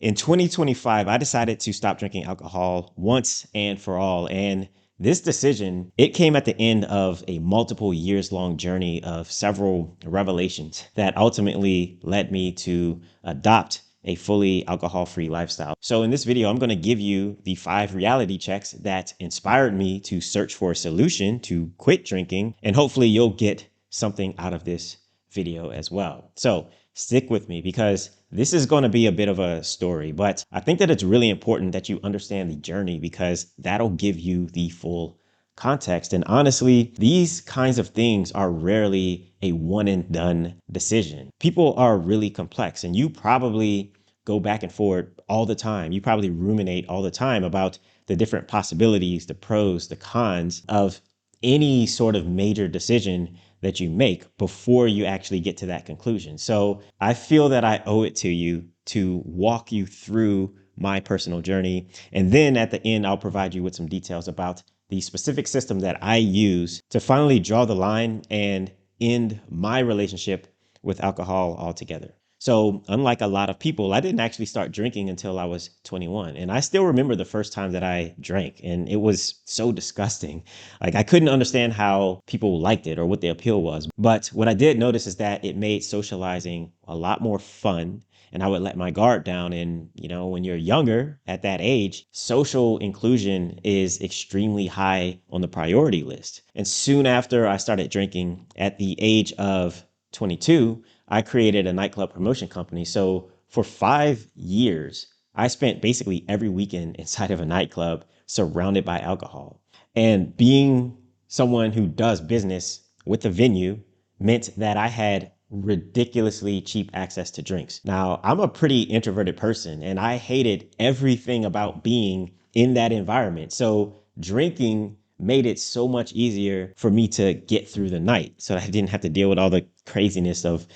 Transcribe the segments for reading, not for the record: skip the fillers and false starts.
In 2025, I decided to stop drinking alcohol once and for all. And this decision, it came at the end of a multiple years long journey of several revelations that ultimately led me to adopt a fully alcohol-free lifestyle. So in this video, I'm going to give you the 5 reality checks that inspired me to search for a solution to quit drinking. And hopefully you'll get something out of this video as well. So stick with me because this is going to be a bit of a story, but I think that it's really important that you understand the journey because that'll give you the full context. And honestly, these kinds of things are rarely a one and done decision. People are really complex and you probably go back and forth all the time. You probably ruminate all the time about the different possibilities, the pros, the cons of any sort of major decision that you make before you actually get to that conclusion. So I feel that I owe it to you to walk you through my personal journey. And then at the end, I'll provide you with some details about the specific system that I use to finally draw the line and end my relationship with alcohol altogether. So unlike a lot of people, I didn't actually start drinking until I was 21. And I still remember the first time that I drank, and it was so disgusting. Like I couldn't understand how people liked it or what the appeal was. But what I did notice is that it made socializing a lot more fun. And I would let my guard down. And, when you're younger at that age, social inclusion is extremely high on the priority list. And soon after I started drinking at the age of 22, I created a nightclub promotion company. So for 5 years, I spent basically every weekend inside of a nightclub surrounded by alcohol. And being someone who does business with a venue meant that I had ridiculously cheap access to drinks. Now, I'm a pretty introverted person and I hated everything about being in that environment. So drinking made it so much easier for me to get through the night so that I didn't have to deal with all the craziness of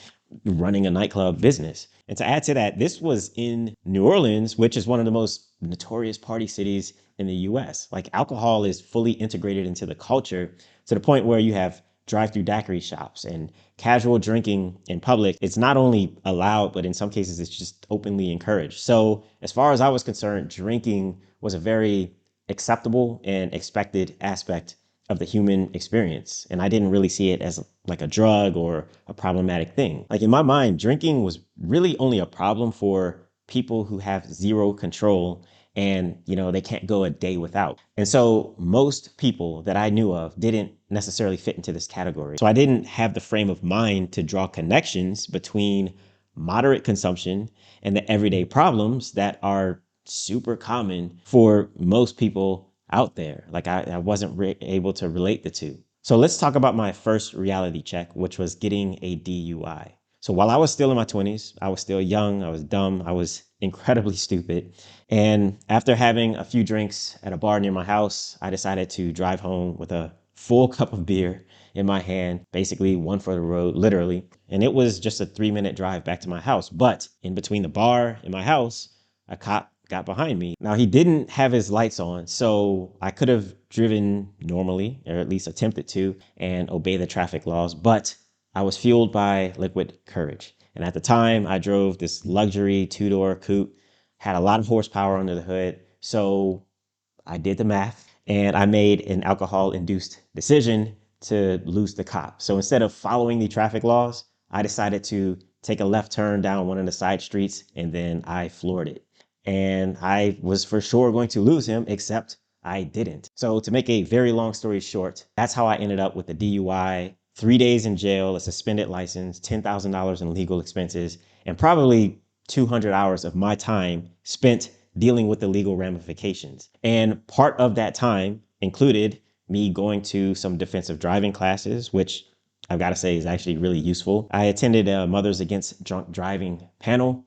running a nightclub business. And to add to that, this was in New Orleans, which is one of the most notorious party cities in the US. Like alcohol is fully integrated into the culture to the point where you have drive-through daiquiri shops and casual drinking in public. It's not only allowed, but in some cases it's just openly encouraged. So as far as I was concerned, drinking was a very acceptable and expected aspect of the human experience. And I didn't really see it as like a drug or a problematic thing. Like in my mind, drinking was really only a problem for people who have zero control and, they can't go a day without. And so most people that I knew of didn't necessarily fit into this category. So I didn't have the frame of mind to draw connections between moderate consumption and the everyday problems that are super common for most people out there. Like I wasn't able to relate the two. So let's talk about my first reality check, which was getting a DUI. So while I was still in my 20s, I was still young, I was dumb, I was incredibly stupid. And after having a few drinks at a bar near my house, I decided to drive home with a full cup of beer in my hand, basically one for the road, literally. And it was just a 3-minute drive back to my house. But in between the bar and my house, a cop got behind me. Now he didn't have his lights on, so I could have driven normally, or at least attempted to, and obey the traffic laws, but I was fueled by liquid courage. And at the time I drove this luxury 2-door coupe, had a lot of horsepower under the hood. So I did the math and I made an alcohol induced decision to lose the cop. So instead of following the traffic laws, I decided to take a left turn down one of the side streets and then I floored it. And I was for sure going to lose him, except I didn't. So to make a very long story short, that's how I ended up with the DUI, 3 days in jail, a suspended license, $10,000 in legal expenses, and probably 200 hours of my time spent dealing with the legal ramifications. And part of that time included me going to some defensive driving classes, which I've got to say is actually really useful. I attended a Mothers Against Drunk Driving panel,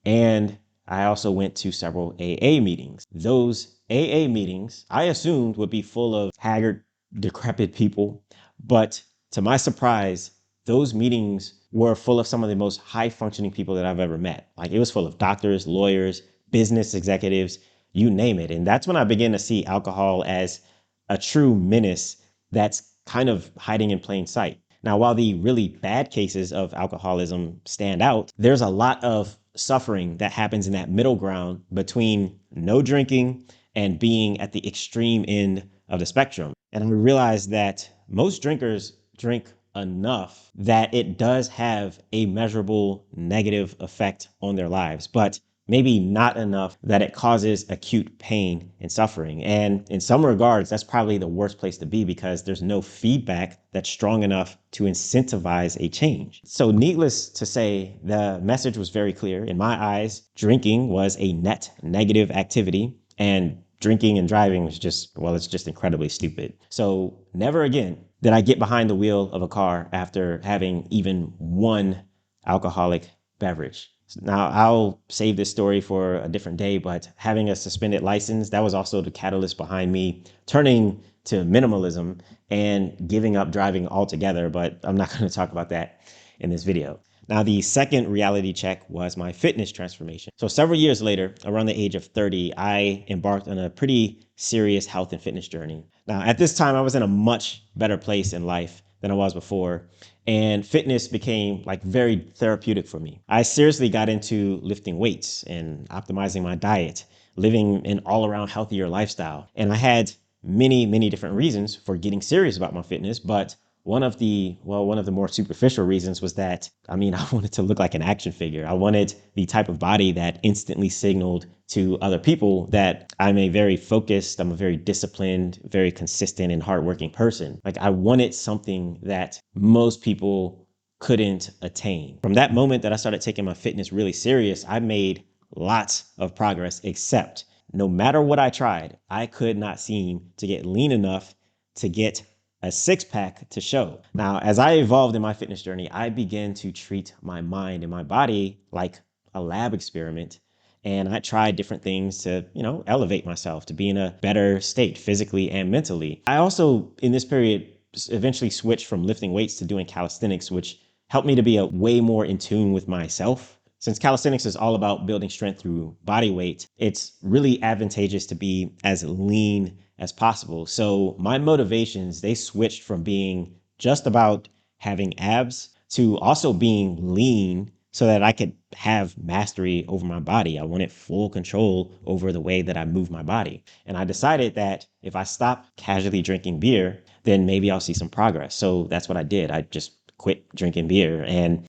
and I also went to several AA meetings. Those AA meetings, I assumed would be full of haggard, decrepit people. But to my surprise, those meetings were full of some of the most high functioning people that I've ever met. Like it was full of doctors, lawyers, business executives, you name it. And that's when I began to see alcohol as a true menace that's kind of hiding in plain sight. Now, while the really bad cases of alcoholism stand out, there's a lot of suffering that happens in that middle ground between no drinking and being at the extreme end of the spectrum. And I realized that most drinkers drink enough that it does have a measurable negative effect on their lives, but maybe not enough that it causes acute pain and suffering. And in some regards, that's probably the worst place to be because there's no feedback that's strong enough to incentivize a change. So needless to say, the message was very clear. In my eyes, drinking was a net negative activity, and drinking and driving was just, well, it's just incredibly stupid. So never again did I get behind the wheel of a car after having even one alcoholic beverage. Now, I'll save this story for a different day, but having a suspended license, that was also the catalyst behind me turning to minimalism and giving up driving altogether. But I'm not going to talk about that in this video. Now, the second reality check was my fitness transformation. So several years later, around the age of 30, I embarked on a pretty serious health and fitness journey. Now, at this time, I was in a much better place in life than I was before. And fitness became like very therapeutic for me. I seriously got into lifting weights and optimizing my diet, living an all around healthier lifestyle. And I had many different reasons for getting serious about my fitness, but one of the more superficial reasons was that, I wanted to look like an action figure. I wanted the type of body that instantly signaled to other people that I'm a very focused, I'm a very disciplined, very consistent and hardworking person. Like I wanted something that most people couldn't attain. From that moment that I started taking my fitness really serious, I made lots of progress, except no matter what I tried, I could not seem to get lean enough to get a six-pack to show. Now, as I evolved in my fitness journey, I began to treat my mind and my body like a lab experiment. And I tried different things to, elevate myself to be in a better state physically and mentally. I also, in this period, eventually switched from lifting weights to doing calisthenics, which helped me to be a way more in tune with myself. Since calisthenics is all about building strength through body weight, it's really advantageous to be as lean as possible. So my motivations, they switched from being just about having abs to also being lean so that I could have mastery over my body. I wanted full control over the way that I move my body. And I decided that if I stop casually drinking beer, then maybe I'll see some progress. So that's what I did. I just quit drinking beer and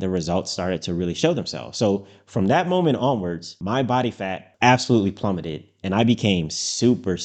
the results started to really show themselves. So from that moment onwards, my body fat absolutely plummeted and I became super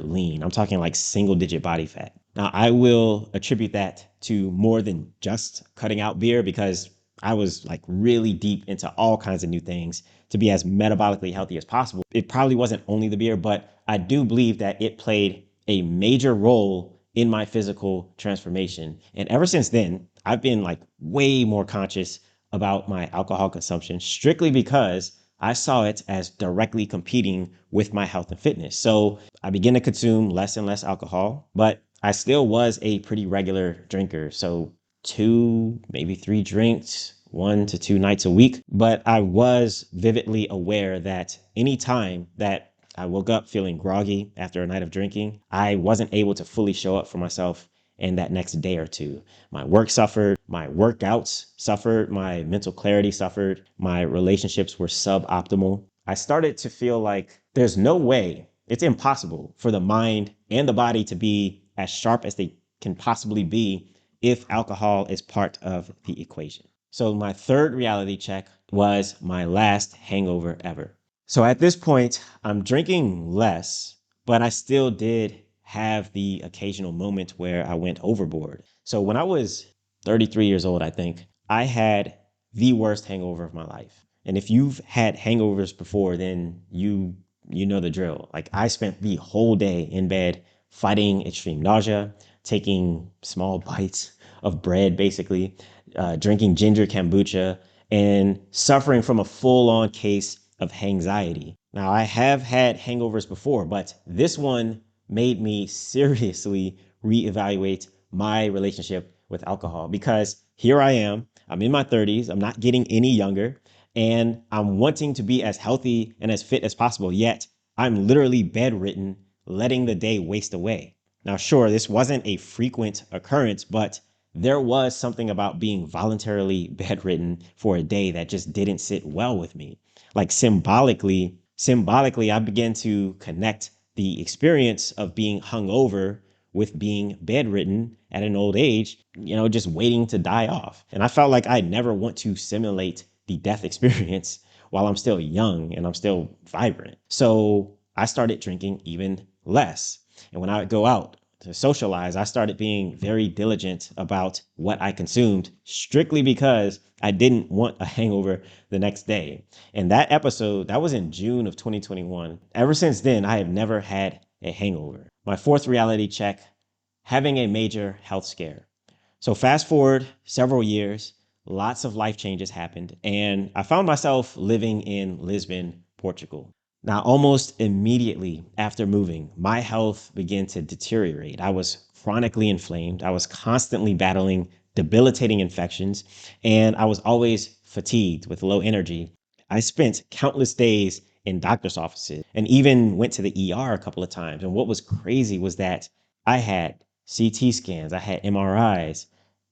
lean. I'm talking like single digit body fat. Now I will attribute that to more than just cutting out beer because I was like really deep into all kinds of new things to be as metabolically healthy as possible. It probably wasn't only the beer, but I do believe that it played a major role in my physical transformation. And ever since then, I've been like way more conscious about my alcohol consumption strictly because I saw it as directly competing with my health and fitness. So I began to consume less and less alcohol, but I still was a pretty regular drinker. So 2, maybe 3 drinks, 1 to 2 nights a week. But I was vividly aware that any time that I woke up feeling groggy after a night of drinking, I wasn't able to fully show up for myself in that next day or two. My work suffered, my workouts suffered, my mental clarity suffered, my relationships were suboptimal. I started to feel like there's no way, it's impossible for the mind and the body to be as sharp as they can possibly be if alcohol is part of the equation. So my third reality check was my last hangover ever. So at this point, I'm drinking less, but I still did have the occasional moment where I went overboard. So when I was 33 years old, I think, I had the worst hangover of my life. And if you've had hangovers before, then you know the drill. Like I spent the whole day in bed fighting extreme nausea, taking small bites of bread, basically, drinking ginger kombucha, and suffering from a full-on case of anxiety. Now, I have had hangovers before, but this one made me seriously reevaluate my relationship with alcohol because here I am, I'm in my 30s, I'm not getting any younger, and I'm wanting to be as healthy and as fit as possible, yet I'm literally bedridden, letting the day waste away. Now, sure, this wasn't a frequent occurrence, but there was something about being voluntarily bedridden for a day that just didn't sit well with me. Like symbolically, I began to connect the experience of being hungover with being bedridden at an old age, just waiting to die off. And I felt like I never want to simulate the death experience while I'm still young and I'm still vibrant. So I started drinking even less. And when I would go out to socialize, I started being very diligent about what I consumed strictly because I didn't want a hangover the next day. And that was in June of 2021. Ever since then, I have never had a hangover. My fourth reality check, having a major health scare. So fast forward several years, lots of life changes happened, and I found myself living in Lisbon, Portugal. Now, almost immediately after moving, my health began to deteriorate. I was chronically inflamed. I was constantly battling debilitating infections, and I was always fatigued with low energy. I spent countless days in doctor's offices and even went to the ER a couple of times. And what was crazy was that I had CT scans, I had MRIs,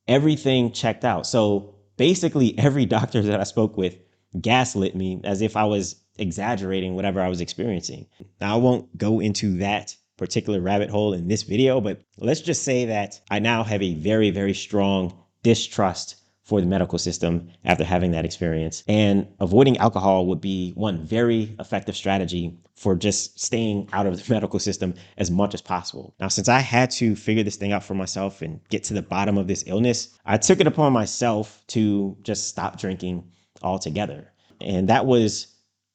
everything checked out. So basically, every doctor that I spoke with gaslit me as if I was exaggerating whatever I was experiencing. Now, I won't go into that particular rabbit hole in this video, but let's just say that I now have a very, very strong distrust for the medical system after having that experience. And avoiding alcohol would be one very effective strategy for just staying out of the medical system as much as possible. Now, since I had to figure this thing out for myself and get to the bottom of this illness, I took it upon myself to just stop drinking altogether. And that was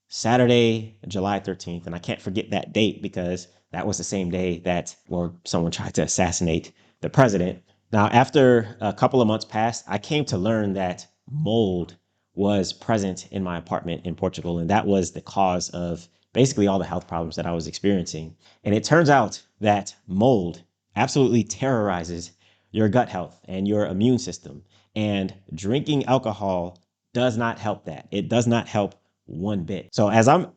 Saturday, July 13th. And I can't forget that date because that was the same day that, well, someone tried to assassinate the president. Now, after a couple of months passed, I came to learn that mold was present in my apartment in Portugal, and that was the cause of basically all the health problems that I was experiencing. And it turns out that mold absolutely terrorizes your gut health and your immune system. And drinking alcohol does not help that. It does not help one bit. So as I'm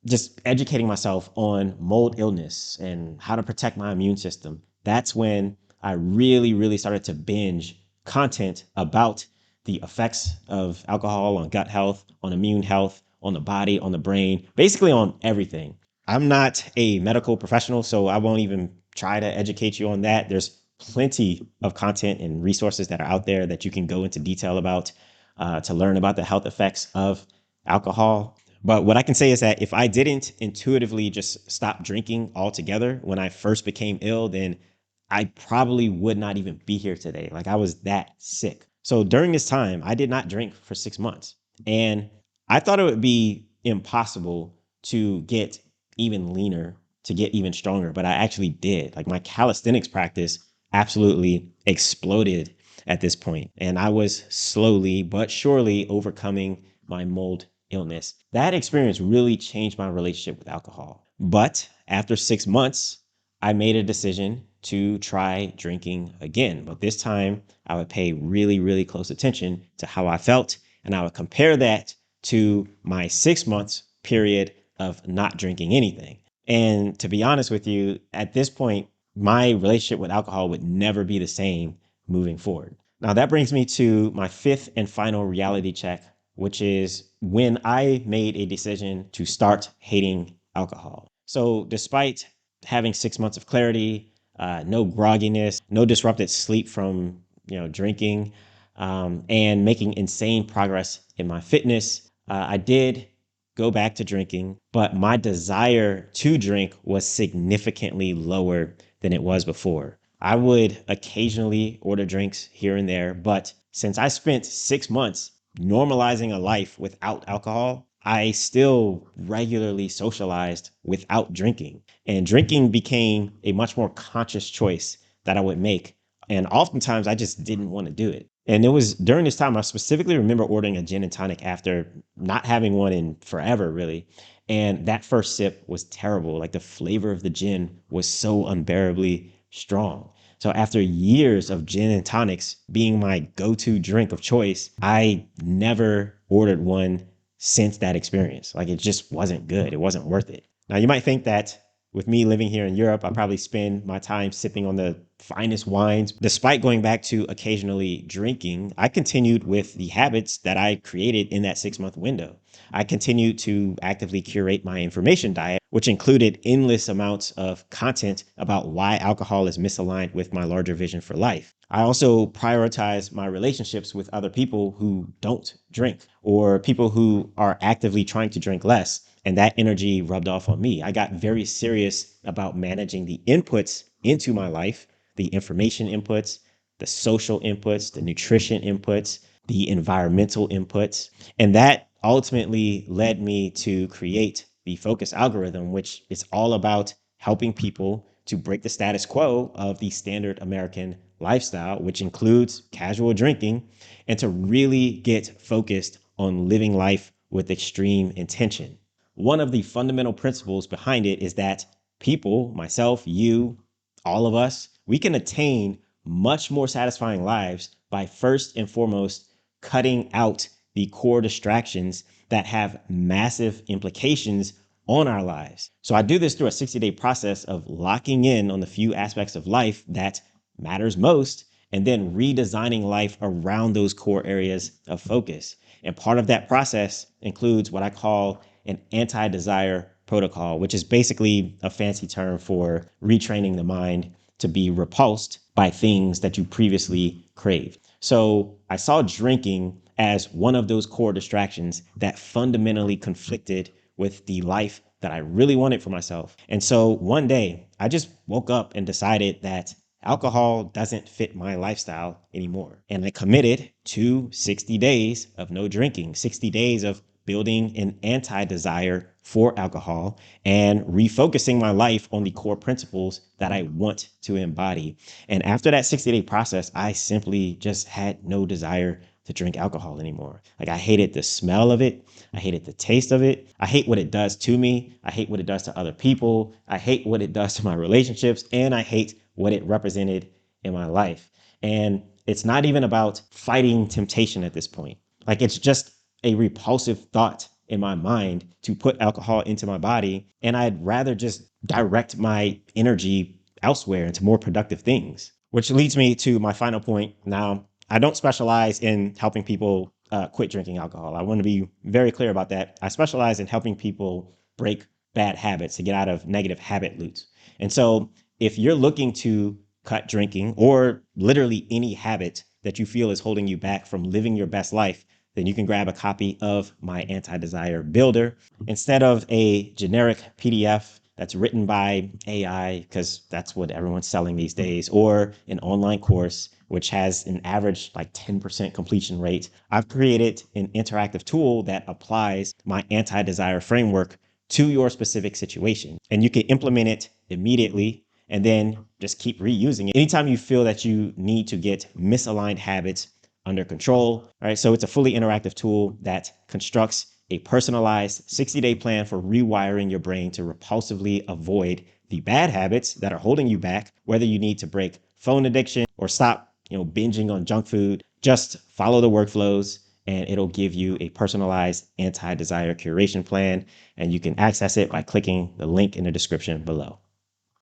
just educating myself on mold illness and how to protect my immune system, that's when I really, really started to binge content about the effects of alcohol on gut health, on immune health, on the body, on the brain, basically on everything. I'm not a medical professional, so I won't even try to educate you on that. There's plenty of content and resources that are out there that you can go into detail about to learn about the health effects of alcohol. But what I can say is that if I didn't intuitively just stop drinking altogether when I first became ill, then I probably would not even be here today. Like, I was that sick. So during this time, I did not drink for 6 months. And I thought it would be impossible to get even leaner, to get even stronger, but I actually did. Like, my calisthenics practice absolutely exploded at this point, and I was slowly but surely overcoming my mold illness. That experience really changed my relationship with alcohol. But after 6 months, I made a decision to try drinking again. But this time, I would pay really, really close attention to how I felt, and I would compare that to my 6 months period of not drinking anything. And to be honest with you, at this point, my relationship with alcohol would never be the same moving forward. Now, that brings me to my fifth and final reality check, which is when I made a decision to start hating alcohol. So, despite having 6 months of clarity, no grogginess, no disrupted sleep from drinking, and making insane progress in my fitness, I did go back to drinking, but my desire to drink was significantly lower than it was before. I would occasionally order drinks here and there, but since I spent 6 months normalizing a life without alcohol, I still regularly socialized without drinking. And drinking became a much more conscious choice that I would make. And oftentimes I just didn't want to do it. And it was during this time, I specifically remember ordering a gin and tonic after not having one in forever, really. And that first sip was terrible. Like, the flavor of the gin was so unbearably strong. So after years of gin and tonics being my go-to drink of choice, I never ordered one since that experience. Like, it just wasn't good. It wasn't worth it. Now, you might think that With me living here in Europe, I probably spend my time sipping on the finest wines. Despite going back to occasionally drinking, I continued with the habits that I created in that 6 month window. I continued to actively curate my information diet, which included endless amounts of content about why alcohol is misaligned with my larger vision for life. I also prioritize my relationships with other people who don't drink or people who are actively trying to drink less. And that energy rubbed off on me. I got very serious about managing the inputs into my life, the information inputs, the social inputs, the nutrition inputs, the environmental inputs. And that ultimately led me to create the focus algorithm, which is all about helping people to break the status quo of the standard American lifestyle, which includes casual drinking, and to really get focused on living life with extreme intention. One of the fundamental principles behind it is that people, myself, you, all of us, we can attain much more satisfying lives by first and foremost cutting out the core distractions that have massive implications on our lives. So I do this through a 60-day process of locking in on the few aspects of life that matters most and then redesigning life around those core areas of focus. And part of that process includes what I call an anti-desire protocol, which is basically a fancy term for retraining the mind to be repulsed by things that you previously craved. So I saw drinking as one of those core distractions that fundamentally conflicted with the life that I really wanted for myself. And so one day I just woke up and decided that alcohol doesn't fit my lifestyle anymore. And I committed to 60 days of no drinking, 60 days of building an anti-desire for alcohol and refocusing my life on the core principles that I want to embody. And after that 60-day process, I simply just had no desire to drink alcohol anymore. Like I hated the smell of it. I hated the taste of it. I hate what it does to me. I hate what it does to other people. I hate what it does to my relationships. And I hate what it represented in my life. And it's not even about fighting temptation at this point. Like it's just a repulsive thought in my mind to put alcohol into my body. And I'd rather just direct my energy elsewhere into more productive things, which leads me to my final point. Now, I don't specialize in helping people quit drinking alcohol. I want to be very clear about that. I specialize in helping people break bad habits to get out of negative habit loops. And so if you're looking to cut drinking or literally any habit that you feel is holding you back from living your best life, then you can grab a copy of my anti-desire builder instead of a generic PDF that's written by AI, because that's what everyone's selling these days, or an online course, which has an average like 10% completion rate. I've created an interactive tool that applies my anti-desire framework to your specific situation. And you can implement it immediately and then just keep reusing it anytime you feel that you need to get misaligned habits under control. All right. So it's a fully interactive tool that constructs a personalized 60-day plan for rewiring your brain to repulsively avoid the bad habits that are holding you back, whether you need to break phone addiction or stop, binging on junk food. Just follow the workflows and it'll give you a personalized anti-desire curation plan. And you can access it by clicking the link in the description below.